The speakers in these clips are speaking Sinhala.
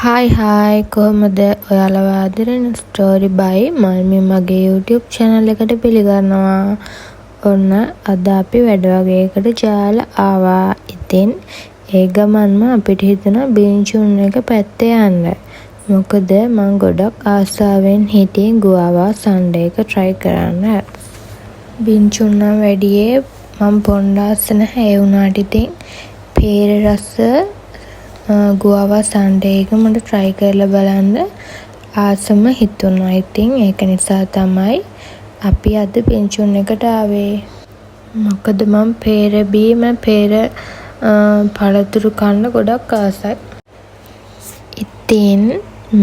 හායි කොහොමද ඔයාලව ආදරෙන ස්ටෝරි බයි මම මගේ YouTube channel එකට පිළිගන්නවා. ඔන්න අද අපි වැඩ වගේකට ජාලා ආවා. ඉතින් ඒ ගමන්ම අපිට හිතුණා බින්චුන් එක පැත්තේ යන්න. මොකද මම ගොඩක් ආසාවෙන් හිටියේ ගුවාවා සන්ඩේ එක try කරන්න. බින්චුන් නම් වැඩියේ මම පොණ්ඩාස් නැහැ. ඒ වුණාට ඉතින් පේර රස ගුවාවා සන්ඩේ එක මට try කරලා බලන්න ආසම හිතුණා. ඉතින් ඒක නිසා තමයි අපි අද බින්චුන් එකට ආවේ. මොකද මම පේර බීම පේර පළතුරු කන්න ගොඩක් ආසයි. ඉතින්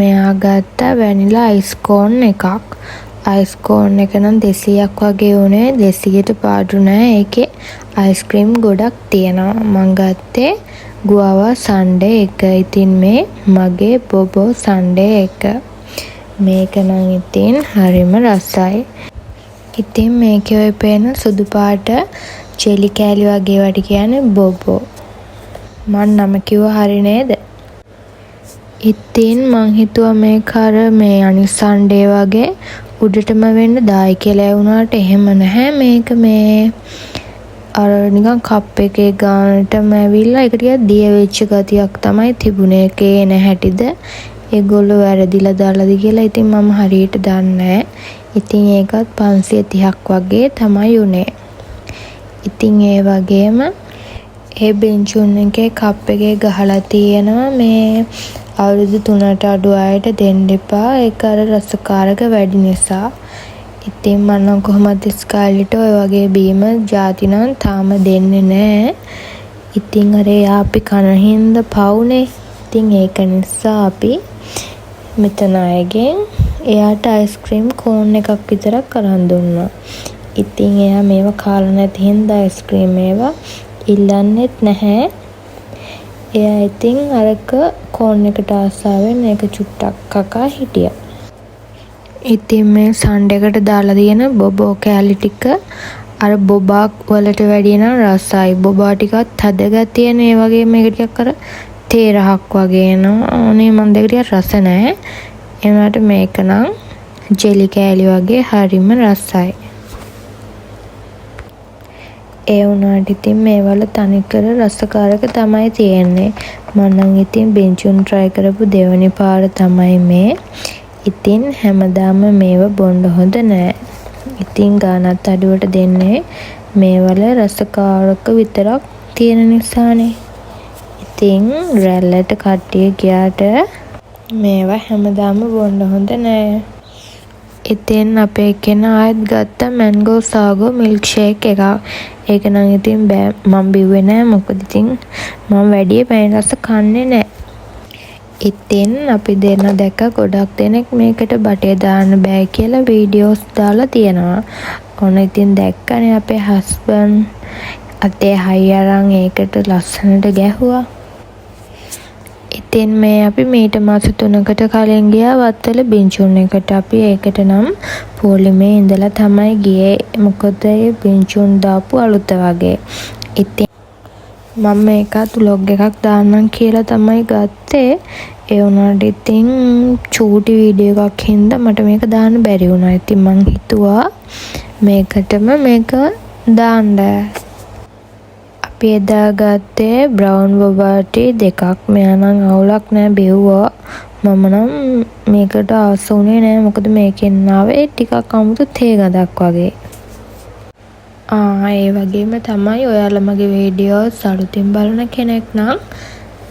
මෙයා ගත්ත වැනිලා අයිස් කෝන් එකක්. අයිස් කෝන් එක නම් 200ක් වගේ උනේ. 200ට පාඩු නෑ. ඒකේ අයිස්ක්‍රීම් ගොඩක් තියෙනවා. මම ගත්තේ ගුවාවා සන්ඩේ එක. ඉතින් මේ මගේ බොබෝ සන්ඩේ එක. මේක නම් ඉතින් හරිම රසයි. ඉතින් මේකේ ඔය පේන සුදු පාට ජෙලි කෑලි වගේ වට කියන්නේ බොබෝ. මං නම කිව්වා හරි නේද? ඉතින් මං හිතුවා මේක අර මේ අනිත් සන්ඩේ වගේ උඩටම වෙන්න දායි කියලා වුණාට එහෙම නැහැ. මේක මේ අර නිකන් කප් එකේ ගානටම ඇවිල්ලා ඒක ටිකක් දිය වෙච්ච ගතියක් තමයි තිබුණේ. ඒකේ නැහැටිද ඒගොල්ලෝ වැරදිලා දාලාද කියලා ඉතින් මම හරියට දන්නේ නැහැ. ඉතින් ඒකත් 530ක් වගේ තමයි උනේ. ඉතින් ඒ වගේම ඒ බෙන්චුන් එකේ කප් එකේ ගහලා තියෙනවා මේ අවුරුදු 3ට අඩු අයට දෙන්න එපා. ඒක අර රසකාරක වැඩි නිසා. ඉතින් මම කොහොමද ස්කාලිට ඔය වගේ බීම ಜಾති නම් තාම දෙන්නේ නැහැ. ඉතින් අර අපි කන හින්දා පවුනේ. ඉතින් ඒක නිසා අපි මෙතන අයගෙන් එයාට අයිස්ක්‍රීම් කෝන් එකක් විතරක් අරන් දුන්නා. ඉතින් එයා මේවා කාලා නැති හින්දා අයිස්ක්‍රීම් ඒවා ඉල්ලන්නෙත් නැහැ. එයා ඉතින් අරක කෝන් එකට ආසාවෙන් ඒක චුට්ටක් කකා හිටියා. ඉතින් මේ සන්ඩේකට දාලා තියෙන බොබෝ කෑලි ටික අර බොබා වලට වැඩිය නම් රසයි. බොබා ටිකත් හදගතියන ඒ වගේ මේක ටිකක් අර තේ රහක් වගේ එනවා. අනේ මම දෙක ටිකක් රස නැහැ. ඒ වුණාට මේක නම් ජෙලි කෑලි වගේ හරිම රසයි. ඒ වුණාට ඉතින් මේවල තනිකර රසකාරක තමයි තියෙන්නේ. මම නම් ඉතින් බෙන්චුන් try කරපු දෙවනි පාර තමයි මේ. ඉතින් හැමදාම මේව බොන්න හොඳ නෑ. ඉතින් ගානත් අඩුවට දෙන්නේ මේවල රසකාරක විතරක් තියෙන නිසානේ. ඉතින් රැල්ලට කට්ටිය ගියාට මේවා හැමදාම බොන්න හොඳ නෑ. ඉතින් අපේ කෙනා ආයෙත් ගත්ත මැන්ගෝ සාගෝ මිල්ක් ෂේක් එකක්. ඒක නම් ඉතින් බෑ මම බිව්වේ නෑ. මොකද ඉතින් මම වැඩි පැණි රස කන්නේ නෑ. ඉතින් අපි දෙන්න දැක්ක ගොඩක් දෙනෙක් මේකට බටේ දාන්න බෑ කියලා වීඩියෝස් දාලා තියෙනවා. ඔන්න ඉතින් දැක්කනේ අපේ හස්බන්ඩ් අතේ හයි අරන් ඒකට ලස්සනට ගැහුවා. ඉතින් මේ අපි මීට මාස 3කට කලින් ගියා වත්තල බින්චුන් එකට. අපි ඒකට නම් පොලිමේ ඉඳලා තමයි ගියේ. මොකද ඒ බින්චුන් දාපු අලුත වගේ. ඉතින් මම මේකත් vlog එකක් දාන්නම් කියලා තමයි ගත්තේ. ඒ වුණාට ඉතින් චූටි වීඩියෝ එකක් හින්දා මට මේක දාන්න බැරි වුණා. ඉතින් මං හිතුවා මේකටම මේක දාන්න. අපි එදා ගත්තේ බ්‍රවුන් බොබා ටී දෙකක්. මෙයා නම් අවුලක් නෑ බෙව්වා. මම නම් මේකට ආස උනේ නෑ. මොකද මේකෙන් ආවේ ටිකක් අමුතු තේ ගඳක් වගේ. ඒ වගේම තමයි ඔයාලා මගේ වීඩියෝස් අලුතින් බලන කෙනෙක් නම්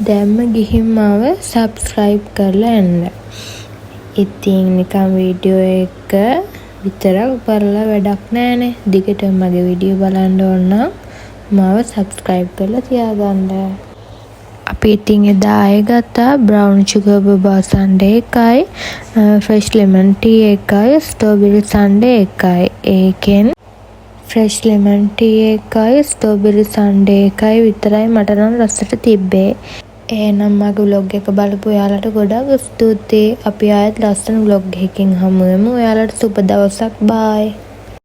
දැම්ම ගිහින් මාව subscribe කරලා යන්න. ඉතින් නිකන් වීඩියෝ එක විතරක් බලලා වැඩක් නෑනේ. දිගටම මගේ වීඩියෝ බලන්න ඕන නම් මාව subscribe කරලා තියාගන්න. අපි ඉතින් එදා ආයෙ ගත්තා brown sugar boba sundae එකයි, fresh lemon tea එකයි, strawberry sundae එකයි. ඒකෙන් fresh lemon tea එකයි strawberry sundae එකයි විතරයි මට නම් රසට තිබ්බේ. එහෙනම් මගේ vlog එක බලපු ඔයාලට ගොඩාක් ස්තුතියි. අපි ආයෙත් ලස්සන vlog එකකින් හමු වෙමු. ඔයාලට සුබ දවසක්. bye.